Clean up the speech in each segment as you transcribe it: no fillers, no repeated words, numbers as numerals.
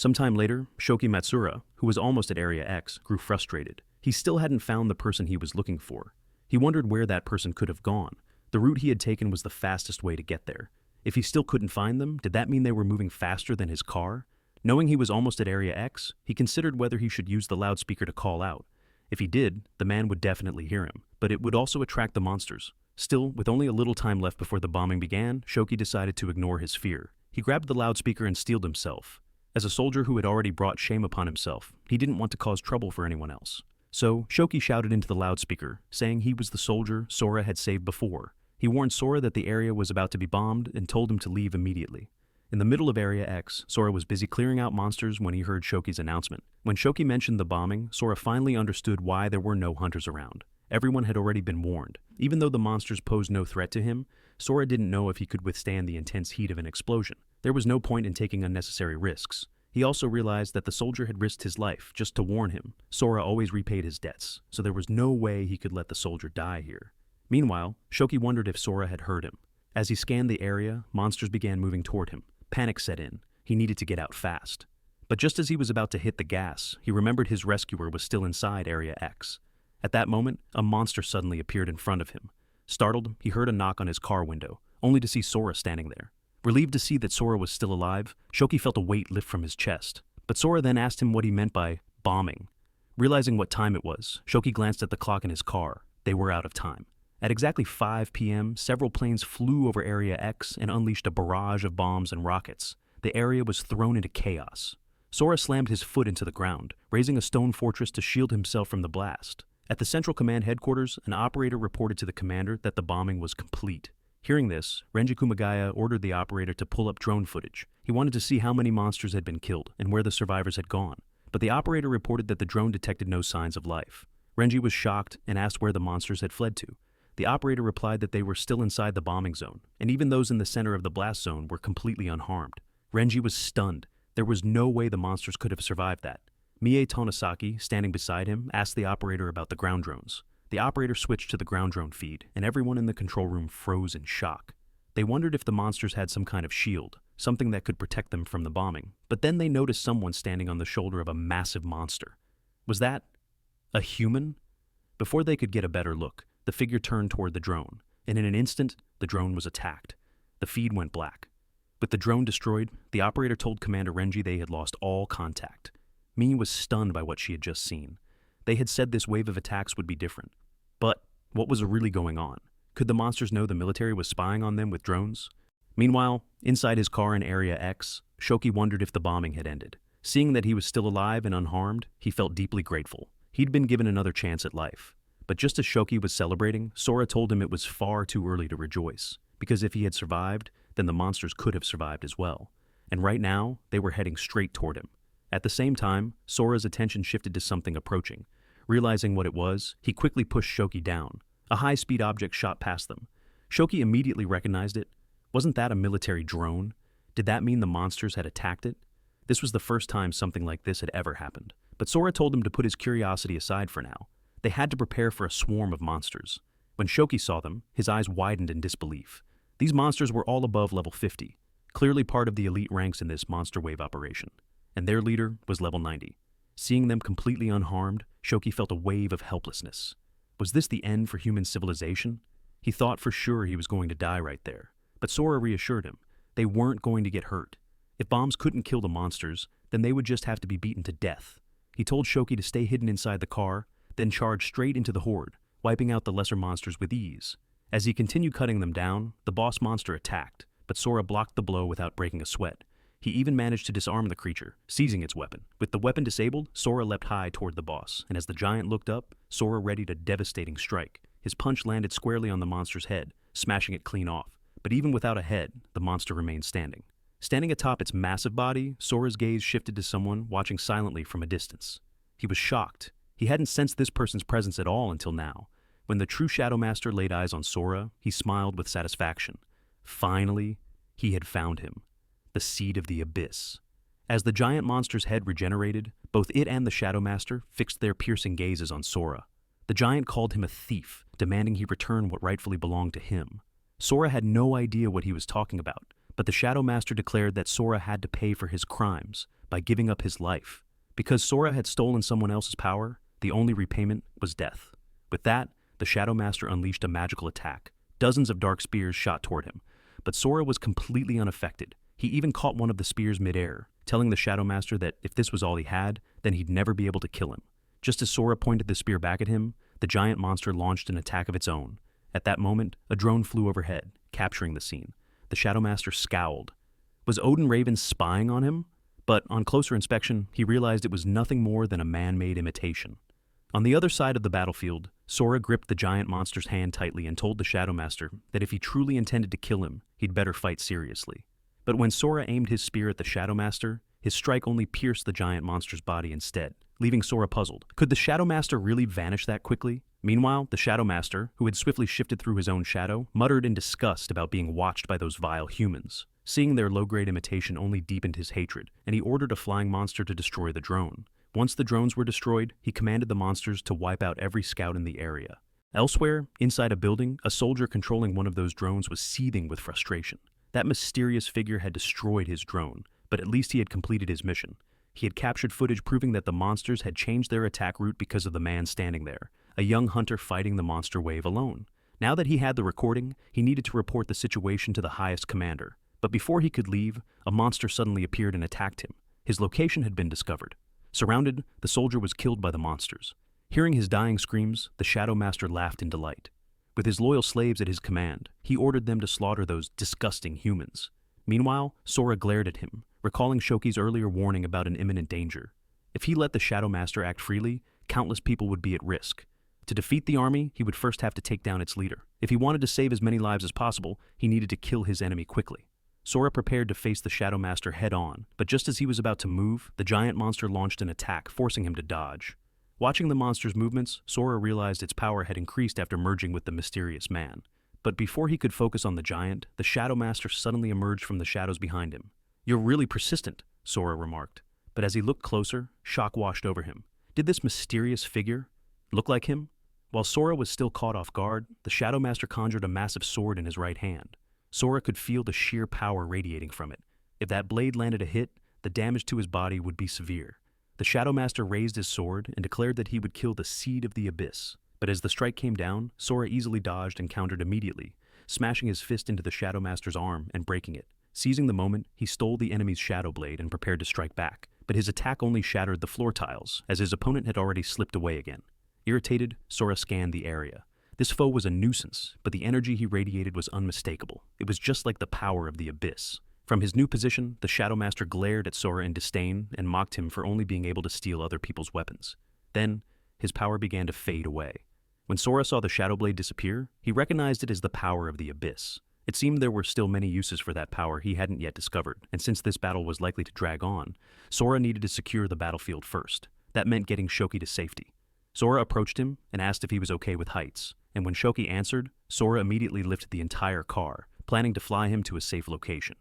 Sometime later, Shoki Matsura, who was almost at Area X, grew frustrated. He still hadn't found the person he was looking for. He wondered where that person could have gone. The route he had taken was the fastest way to get there. If he still couldn't find them, did that mean they were moving faster than his car? Knowing he was almost at Area X, he considered whether he should use the loudspeaker to call out. If he did, the man would definitely hear him, but it would also attract the monsters. Still, with only a little time left before the bombing began, Shoki decided to ignore his fear. He grabbed the loudspeaker and steeled himself. As a soldier who had already brought shame upon himself, he didn't want to cause trouble for anyone else. So, Shoki shouted into the loudspeaker, saying he was the soldier Sora had saved before. He warned Sora that the area was about to be bombed and told him to leave immediately. In the middle of Area X, Sora was busy clearing out monsters when he heard Shoki's announcement. When Shoki mentioned the bombing, Sora finally understood why there were no hunters around. Everyone had already been warned. Even though the monsters posed no threat to him, Sora didn't know if he could withstand the intense heat of an explosion. There was no point in taking unnecessary risks. He also realized that the soldier had risked his life just to warn him. Sora always repaid his debts, so there was no way he could let the soldier die here. Meanwhile, Shoki wondered if Sora had heard him. As he scanned the area, monsters began moving toward him. Panic set in. He needed to get out fast. But just as he was about to hit the gas, he remembered his rescuer was still inside Area X. At that moment, a monster suddenly appeared in front of him. Startled, he heard a knock on his car window, only to see Sora standing there. Relieved to see that Sora was still alive, Shoki felt a weight lift from his chest. But Sora then asked him what he meant by bombing. Realizing what time it was, Shoki glanced at the clock in his car. They were out of time. At exactly 5 p.m., several planes flew over Area X and unleashed a barrage of bombs and rockets. The area was thrown into chaos. Sora slammed his foot into the ground, raising a stone fortress to shield himself from the blast. At the Central Command headquarters, an operator reported to the commander that the bombing was complete. Hearing this, Renji Kumagaya ordered the operator to pull up drone footage. He wanted to see how many monsters had been killed and where the survivors had gone. But the operator reported that the drone detected no signs of life. Renji was shocked and asked where the monsters had fled to. The operator replied that they were still inside the bombing zone, and even those in the center of the blast zone were completely unharmed. Renji was stunned. There was no way the monsters could have survived that. Mie Tonosaki, standing beside him, asked the operator about the ground drones. The operator switched to the ground drone feed, and everyone in the control room froze in shock. They wondered if the monsters had some kind of shield, something that could protect them from the bombing. But then they noticed someone standing on the shoulder of a massive monster. Was that a human? Before they could get a better look, the figure turned toward the drone, and in an instant, the drone was attacked. The feed went black. With the drone destroyed, the operator told Commander Renji they had lost all contact. Mie was stunned by what she had just seen. They had said this wave of attacks would be different. But what was really going on? Could the monsters know the military was spying on them with drones? Meanwhile, inside his car in Area X, Shoki wondered if the bombing had ended. Seeing that he was still alive and unharmed, he felt deeply grateful. He'd been given another chance at life. But just as Shoki was celebrating, Sora told him it was far too early to rejoice, because if he had survived, then the monsters could have survived as well. And right now, they were heading straight toward him. At the same time, Sora's attention shifted to something approaching. Realizing what it was, he quickly pushed Shoki down. A high-speed object shot past them. Shoki immediately recognized it. Wasn't that a military drone? Did that mean the monsters had attacked it? This was the first time something like this had ever happened. But Sora told him to put his curiosity aside for now. They had to prepare for a swarm of monsters. When Shoki saw them, his eyes widened in disbelief. These monsters were all above level 50, clearly part of the elite ranks in this monster wave operation. And their leader was level 90. Seeing them completely unharmed, Shoki felt a wave of helplessness. Was this the end for human civilization? He thought for sure he was going to die right there. But Sora reassured him. They weren't going to get hurt. If bombs couldn't kill the monsters, then they would just have to be beaten to death. He told Shoki to stay hidden inside the car, then charged straight into the horde, wiping out the lesser monsters with ease. As he continued cutting them down, the boss monster attacked, but Sora blocked the blow without breaking a sweat. He even managed to disarm the creature, seizing its weapon. With the weapon disabled, Sora leapt high toward the boss, and as the giant looked up, Sora readied a devastating strike. His punch landed squarely on the monster's head, smashing it clean off. But even without a head, the monster remained standing. Standing atop its massive body, Sora's gaze shifted to someone watching silently from a distance. He was shocked. He hadn't sensed this person's presence at all until now. When the true Shadow Master laid eyes on Sora, he smiled with satisfaction. Finally, he had found him. The Seed of the Abyss. As the giant monster's head regenerated, both it and the Shadow Master fixed their piercing gazes on Sora. The giant called him a thief, demanding he return what rightfully belonged to him. Sora had no idea what he was talking about, but the Shadow Master declared that Sora had to pay for his crimes by giving up his life. Because Sora had stolen someone else's power, the only repayment was death. With that, the Shadow Master unleashed a magical attack. Dozens of dark spears shot toward him, but Sora was completely unaffected. He even caught one of the spears midair, telling the Shadow Master that if this was all he had, then he'd never be able to kill him. Just as Sora pointed the spear back at him, the giant monster launched an attack of its own. At that moment, a drone flew overhead, capturing the scene. The Shadow Master scowled. Was Odin Raven spying on him? But on closer inspection, he realized it was nothing more than a man-made imitation. On the other side of the battlefield, Sora gripped the giant monster's hand tightly and told the Shadow Master that if he truly intended to kill him, he'd better fight seriously. But when Sora aimed his spear at the Shadow Master, his strike only pierced the giant monster's body instead, leaving Sora puzzled. Could the Shadow Master really vanish that quickly? Meanwhile, the Shadow Master, who had swiftly shifted through his own shadow, muttered in disgust about being watched by those vile humans. Seeing their low-grade imitation only deepened his hatred, and he ordered a flying monster to destroy the drone. Once the drones were destroyed, he commanded the monsters to wipe out every scout in the area. Elsewhere, inside a building, a soldier controlling one of those drones was seething with frustration. That mysterious figure had destroyed his drone, but at least he had completed his mission. He had captured footage proving that the monsters had changed their attack route because of the man standing there, a young hunter fighting the monster wave alone. Now that he had the recording, he needed to report the situation to the highest commander. But before he could leave, a monster suddenly appeared and attacked him. His location had been discovered. Surrounded, the soldier was killed by the monsters. Hearing his dying screams, the Shadow Master laughed in delight. With his loyal slaves at his command, he ordered them to slaughter those disgusting humans. Meanwhile, Sora glared at him, recalling Shoki's earlier warning about an imminent danger. If he let the Shadow Master act freely, countless people would be at risk. To defeat the army, he would first have to take down its leader. If he wanted to save as many lives as possible, he needed to kill his enemy quickly. Sora prepared to face the Shadow Master head-on, but just as he was about to move, the giant monster launched an attack, forcing him to dodge. Watching the monster's movements, Sora realized its power had increased after merging with the mysterious man. But before he could focus on the giant, the Shadow Master suddenly emerged from the shadows behind him. "You're really persistent," Sora remarked. But as he looked closer, shock washed over him. Did this mysterious figure look like him? While Sora was still caught off guard, the Shadow Master conjured a massive sword in his right hand. Sora could feel the sheer power radiating from it. If that blade landed a hit, the damage to his body would be severe. The Shadow Master raised his sword and declared that he would kill the Seed of the Abyss. But as the strike came down, Sora easily dodged and countered immediately, smashing his fist into the Shadow Master's arm and breaking it. Seizing the moment, he stole the enemy's Shadow Blade and prepared to strike back. But his attack only shattered the floor tiles, as his opponent had already slipped away again. Irritated, Sora scanned the area. This foe was a nuisance, but the energy he radiated was unmistakable. It was just like the power of the Abyss. From his new position, the Shadow Master glared at Sora in disdain and mocked him for only being able to steal other people's weapons. Then, his power began to fade away. When Sora saw the Shadow Blade disappear, he recognized it as the power of the Abyss. It seemed there were still many uses for that power he hadn't yet discovered, and since this battle was likely to drag on, Sora needed to secure the battlefield first. That meant getting Shoki to safety. Sora approached him and asked if he was okay with heights, and when Shoki answered, Sora immediately lifted the entire car, planning to fly him to a safe location.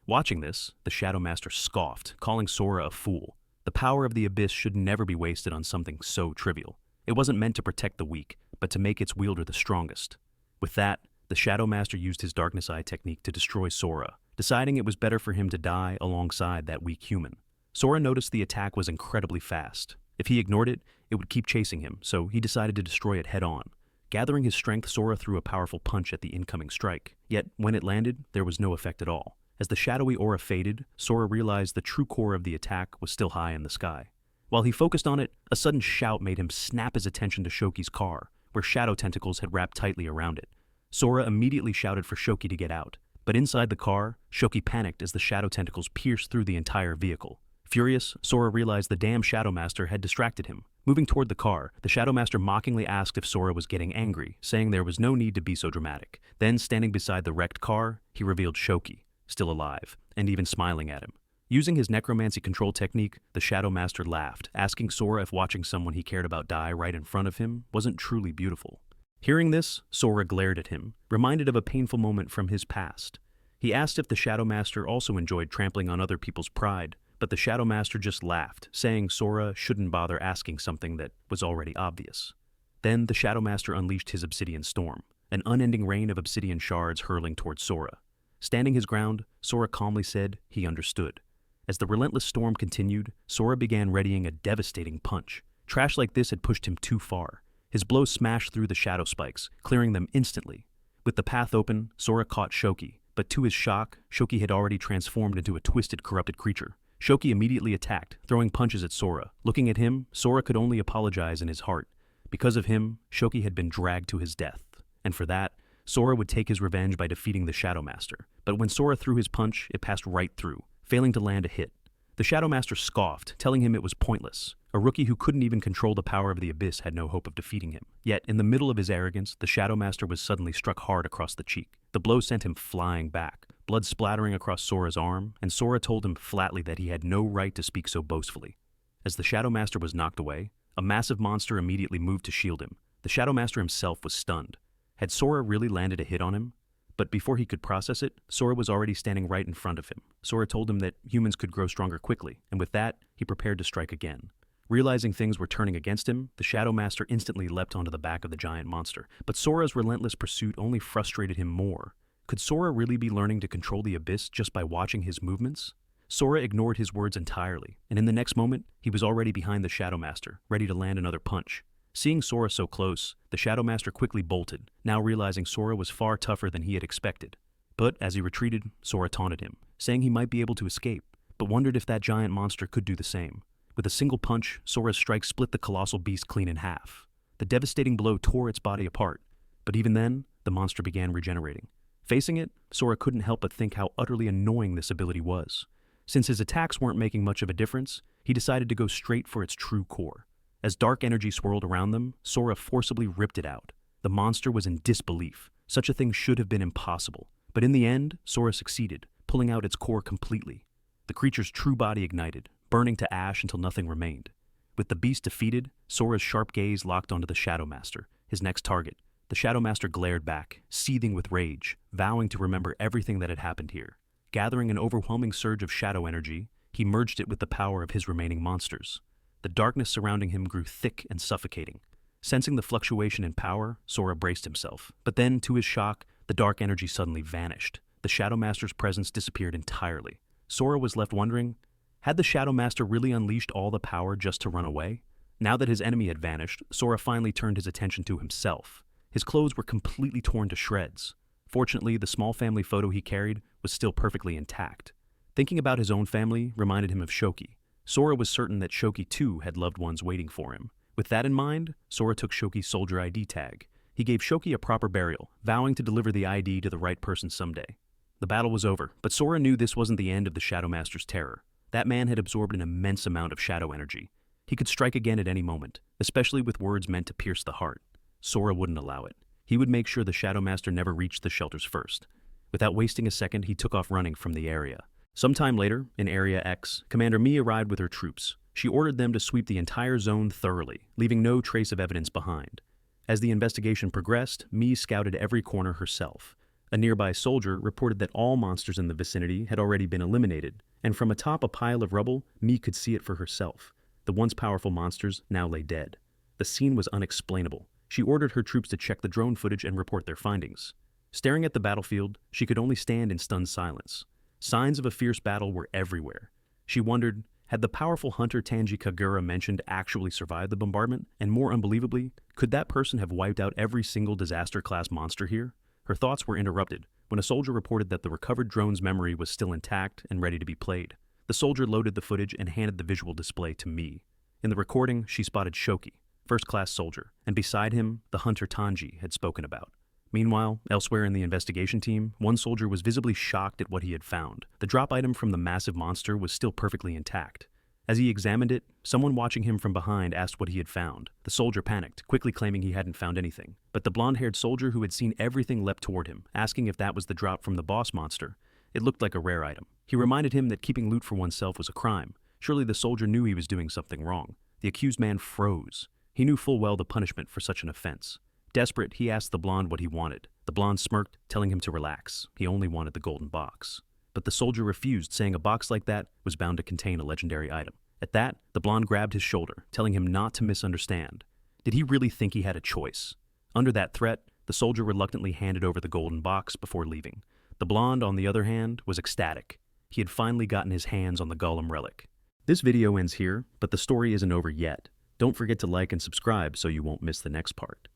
Watching this, the Shadow Master scoffed, calling Sora a fool. The power of the Abyss should never be wasted on something so trivial. It wasn't meant to protect the weak, but to make its wielder the strongest. With that, the Shadow Master used his Darkness Eye technique to destroy Sora, deciding it was better for him to die alongside that weak human. Sora noticed the attack was incredibly fast. If he ignored it, it would keep chasing him, so he decided to destroy it head-on. Gathering his strength, Sora threw a powerful punch at the incoming strike. Yet, when it landed, there was no effect at all. As the shadowy aura faded, Sora realized the true core of the attack was still high in the sky. While he focused on it, a sudden shout made him snap his attention to Shoki's car, where shadow tentacles had wrapped tightly around it. Sora immediately shouted for Shoki to get out, but inside the car, Shoki panicked as the shadow tentacles pierced through the entire vehicle. Furious, Sora realized the damn Shadow Master had distracted him. Moving toward the car, the Shadow Master mockingly asked if Sora was getting angry, saying there was no need to be so dramatic. Then, standing beside the wrecked car, he revealed Shoki, still alive, and even smiling at him. Using his necromancy control technique, the Shadow Master laughed, asking Sora if watching someone he cared about die right in front of him wasn't truly beautiful. Hearing this, Sora glared at him, reminded of a painful moment from his past. He asked if the Shadow Master also enjoyed trampling on other people's pride, but the Shadow Master just laughed, saying Sora shouldn't bother asking something that was already obvious. Then the Shadow Master unleashed his Obsidian Storm, an unending rain of obsidian shards hurling towards Sora. Standing his ground, Sora calmly said he understood. As the relentless storm continued, Sora began readying a devastating punch. Trash like this had pushed him too far. His blow smashed through the shadow spikes, clearing them instantly. With the path open, Sora caught Shoki, but to his shock, Shoki had already transformed into a twisted, corrupted creature. Shoki immediately attacked, throwing punches at Sora. Looking at him, Sora could only apologize in his heart. Because of him, Shoki had been dragged to his death. And for that, Sora would take his revenge by defeating the Shadow Master. But when Sora threw his punch, it passed right through, failing to land a hit. The Shadow Master scoffed, telling him it was pointless. A rookie who couldn't even control the power of the abyss had no hope of defeating him. Yet, in the middle of his arrogance, the Shadow Master was suddenly struck hard across the cheek. The blow sent him flying back, blood splattering across Sora's arm, and Sora told him flatly that he had no right to speak so boastfully. As the Shadow Master was knocked away, a massive monster immediately moved to shield him. The Shadow Master himself was stunned. Had Sora really landed a hit on him? But before he could process it, Sora was already standing right in front of him. Sora told him that humans could grow stronger quickly, and with that, he prepared to strike again. Realizing things were turning against him, the Shadow Master instantly leapt onto the back of the giant monster. But Sora's relentless pursuit only frustrated him more. Could Sora really be learning to control the abyss just by watching his movements? Sora ignored his words entirely, and in the next moment, he was already behind the Shadow Master, ready to land another punch. Seeing Sora so close, the Shadow Master quickly bolted, now realizing Sora was far tougher than he had expected. But as he retreated, Sora taunted him, saying he might be able to escape, but wondered if that giant monster could do the same. With a single punch, Sora's strike split the colossal beast clean in half. The devastating blow tore its body apart, but even then, the monster began regenerating. Facing it, Sora couldn't help but think how utterly annoying this ability was. Since his attacks weren't making much of a difference, he decided to go straight for its true core. As dark energy swirled around them, Sora forcibly ripped it out. The monster was in disbelief. Such a thing should have been impossible. But in the end, Sora succeeded, pulling out its core completely. The creature's true body ignited, burning to ash until nothing remained. With the beast defeated, Sora's sharp gaze locked onto the Shadow Master, his next target. The Shadow Master glared back, seething with rage, vowing to remember everything that had happened here. Gathering an overwhelming surge of shadow energy, he merged it with the power of his remaining monsters. The darkness surrounding him grew thick and suffocating. Sensing the fluctuation in power, Sora braced himself. But then, to his shock, the dark energy suddenly vanished. The Shadow Master's presence disappeared entirely. Sora was left wondering, had the Shadow Master really unleashed all the power just to run away? Now that his enemy had vanished, Sora finally turned his attention to himself. His clothes were completely torn to shreds. Fortunately, the small family photo he carried was still perfectly intact. Thinking about his own family reminded him of Shoki. Sora was certain that Shoki too had loved ones waiting for him. With that in mind, Sora took Shoki's soldier ID tag. He gave Shoki a proper burial, vowing to deliver the ID to the right person someday. The battle was over, but Sora knew this wasn't the end of the Shadow Master's terror. That man had absorbed an immense amount of shadow energy. He could strike again at any moment, especially with words meant to pierce the heart. Sora wouldn't allow it. He would make sure the Shadow Master never reached the shelters first. Without wasting a second, he took off running from the area. Sometime later, in Area X, Commander Mi arrived with her troops. She ordered them to sweep the entire zone thoroughly, leaving no trace of evidence behind. As the investigation progressed, Mi scouted every corner herself. A nearby soldier reported that all monsters in the vicinity had already been eliminated, and from atop a pile of rubble, Mi could see it for herself. The once powerful monsters now lay dead. The scene was unexplainable. She ordered her troops to check the drone footage and report their findings. Staring at the battlefield, she could only stand in stunned silence. Signs of a fierce battle were everywhere. She wondered, had the powerful hunter Tanji Kagura mentioned actually survived the bombardment? And more unbelievably, could that person have wiped out every single disaster-class monster here? Her thoughts were interrupted when a soldier reported that the recovered drone's memory was still intact and ready to be played. The soldier loaded the footage and handed the visual display to Mi. In the recording, she spotted Shoki, first-class soldier, and beside him, the hunter Tanji had spoken about. Meanwhile, elsewhere in the investigation team, one soldier was visibly shocked at what he had found. The drop item from the massive monster was still perfectly intact. As he examined it, someone watching him from behind asked what he had found. The soldier panicked, quickly claiming he hadn't found anything. But the blonde-haired soldier who had seen everything leapt toward him, asking if that was the drop from the boss monster. It looked like a rare item. He reminded him that keeping loot for oneself was a crime. Surely the soldier knew he was doing something wrong. The accused man froze. He knew full well the punishment for such an offense. Desperate, he asked the blonde what he wanted. The blonde smirked, telling him to relax. He only wanted the golden box. But the soldier refused, saying a box like that was bound to contain a legendary item. At that, the blonde grabbed his shoulder, telling him not to misunderstand. Did he really think he had a choice? Under that threat, the soldier reluctantly handed over the golden box before leaving. The blonde, on the other hand, was ecstatic. He had finally gotten his hands on the golem relic. This video ends here, but the story isn't over yet. Don't forget to like and subscribe so you won't miss the next part.